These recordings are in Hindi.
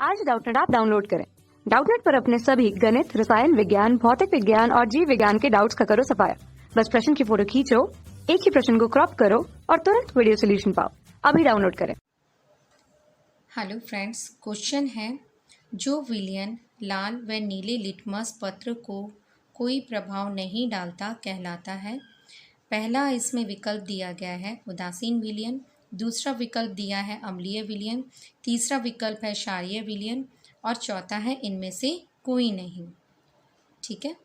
आज डाउटनेट ऐप डाउनलोड करें। डाउटनेट पर अपने सभी गणित, रसायन विज्ञान, भौतिक विज्ञान और जीव विज्ञान के डाउट्स का करो सफाया। बस प्रश्न की फोटो खींचो, एक ही प्रश्न को क्रॉप करो और तुरंत वीडियो सोल्यूशन पाओ। अभी डाउनलोड करें। हेलो फ्रेंड्स, क्वेश्चन है जो विलयन लाल व नीले लिटमस पत्र को कोई प्रभाव नहीं डालता कहलाता है। पहला इसमें विकल्प दिया गया है उदासीन विलयन, दूसरा विकल्प दिया है अम्लीय विलयन, तीसरा विकल्प है क्षारीय विलयन और चौथा है इनमें से कोई नहीं। ठीक है,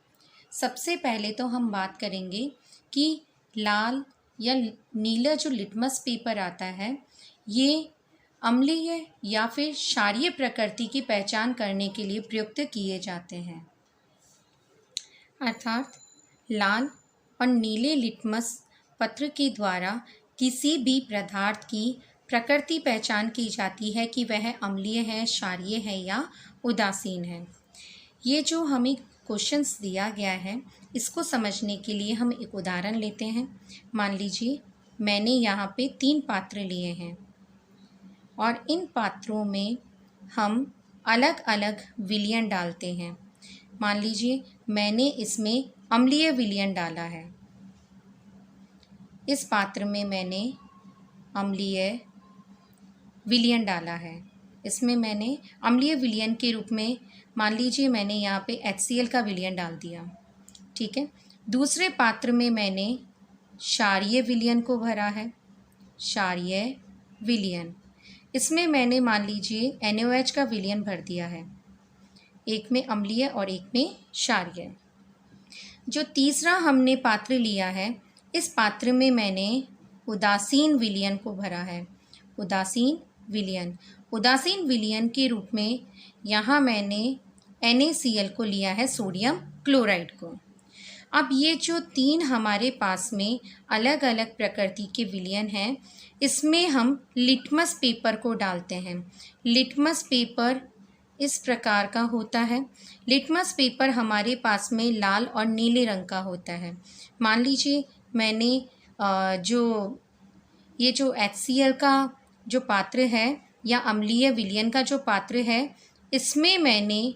सबसे पहले तो हम बात करेंगे कि लाल या नीला जो लिटमस पेपर आता है ये अम्लीय या फिर क्षारीय प्रकृति की पहचान करने के लिए प्रयुक्त किए जाते हैं। अर्थात लाल और नीले लिटमस पत्र के द्वारा किसी भी पदार्थ की प्रकृति पहचान की जाती है कि वह अम्लीय है, क्षारीय है या उदासीन है। ये जो हमें क्वेश्चंस दिया गया है इसको समझने के लिए हम एक उदाहरण लेते हैं। मान लीजिए मैंने यहाँ पे 3 पात्र लिए हैं और इन पात्रों में हम अलग अलग विलयन डालते हैं। मान लीजिए मैंने इसमें अम्लीय विलयन डाला है, इस पात्र में मैंने अम्लीय विलयन डाला है। इसमें मैंने अम्लीय विलयन के रूप में मान लीजिए मैंने यहाँ पे HCl का विलयन डाल दिया। ठीक है, दूसरे पात्र में मैंने क्षारीय विलयन को भरा है, क्षारीय विलयन। इसमें मैंने मान लीजिए NaOH का विलयन भर दिया है, एक में अम्लीय और एक में क्षारीय। जो तीसरा हमने पात्र लिया है इस पात्र में मैंने उदासीन विलयन को भरा है, उदासीन विलयन। उदासीन विलयन के रूप में यहाँ मैंने NaCl को लिया है, सोडियम क्लोराइड को। अब ये जो 3 हमारे पास में अलग अलग प्रकृति के विलयन हैं इसमें हम लिटमस पेपर को डालते हैं। लिटमस पेपर इस प्रकार का होता है। लिटमस पेपर हमारे पास में लाल और नीले रंग का होता है। मान लीजिए मैंने ये जो HCl का जो पात्र है या अम्लीय विलयन का जो पात्र है इसमें मैंने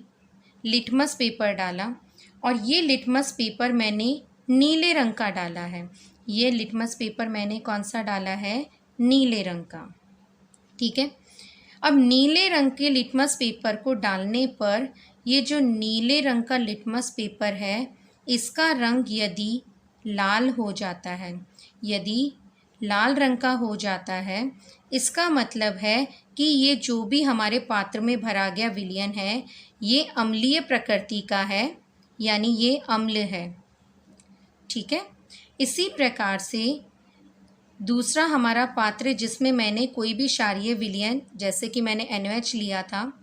लिटमस पेपर डाला और ये लिटमस पेपर मैंने नीले रंग का डाला है। ये लिटमस पेपर मैंने कौन सा डाला है? नीले रंग का। ठीक है, अब नीले रंग के लिटमस पेपर को डालने पर ये जो नीले रंग का लिटमस पेपर है इसका रंग यदि लाल हो जाता है, यदि लाल रंग का हो जाता है इसका मतलब है कि ये जो भी हमारे पात्र में भरा गया विलयन है ये अम्लीय प्रकृति का है, यानी ये अम्ल है। ठीक है, इसी प्रकार से दूसरा हमारा पात्र जिसमें मैंने कोई भी क्षारीय विलयन जैसे कि मैंने NaOH लिया था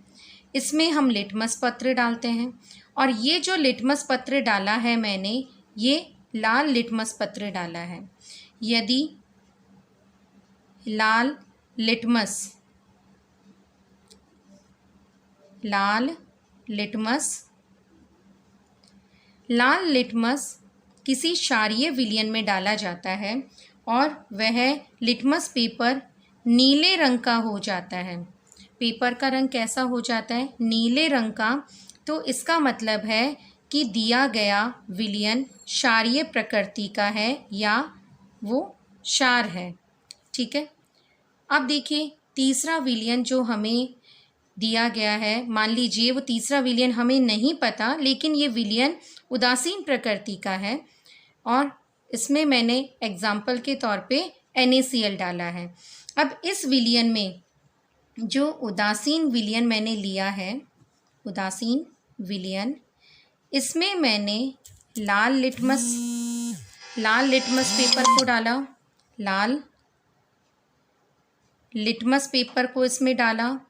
इसमें हम लिटमस पत्र डालते हैं और ये जो लिटमस पत्र डाला है मैंने ये लाल लिटमस पत्र डाला है। यदि लाल लिटमस किसी क्षारीय विलयन में डाला जाता है और वह लिटमस पेपर नीले रंग का हो जाता है। पेपर का रंग कैसा हो जाता है? नीले रंग का। तो इसका मतलब है कि दिया गया विलयन क्षारीय प्रकृति का है या वो क्षार है। ठीक है, अब देखिए तीसरा विलयन जो हमें दिया गया है, मान लीजिए वो तीसरा विलयन हमें नहीं पता लेकिन ये विलयन उदासीन प्रकृति का है और इसमें मैंने एग्जाम्पल के तौर पे NaCl डाला है। अब इस विलयन में जो उदासीन विलयन मैंने लिया है, उदासीन विलयन, इसमें मैंने लाल लिटमस पेपर को डाला, लाल लिटमस पेपर को इसमें डाला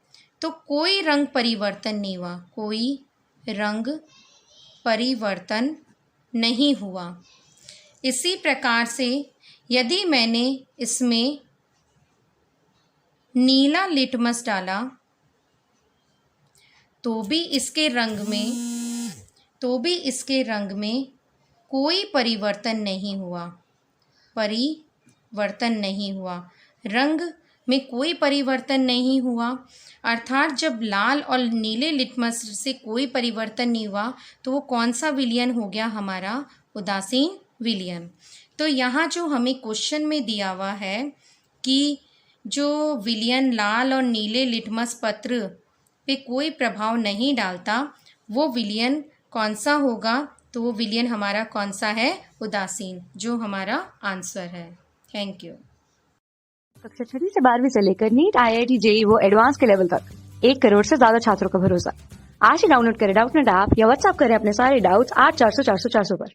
तो कोई रंग परिवर्तन नहीं हुआ, कोई रंग परिवर्तन नहीं हुआ। इसी प्रकार से यदि मैंने इसमें नीला लिटमस डाला तो भी इसके रंग में कोई परिवर्तन नहीं हुआ, रंग में कोई परिवर्तन नहीं हुआ, अर्थात जब लाल और नीले लिटमस से कोई परिवर्तन नहीं हुआ तो वो कौन सा विलयन हो गया हमारा? उदासीन विलयन। तो यहाँ जो हमें क्वेश्चन में दिया हुआ है कि जो विलयन लाल और नीले लिटमस पत्र पे कोई प्रभाव नहीं डालता, वो विलयन कौन सा होगा? तो वो विलयन हमारा कौन सा है? उदासीन, जो हमारा आंसर है। Thank you. कक्षा 6 से 12वीं से लेकर नीट, IIT, JEE वो एडवांस के लेवल तक 1 करोड़ से ज्यादा छात्रों का भरोसा। आज ही डाउनलोड करें डाउटनेट ऐप या व्हाट्सएप करें अपने सारे डाउट्स 8400 400 400 पर।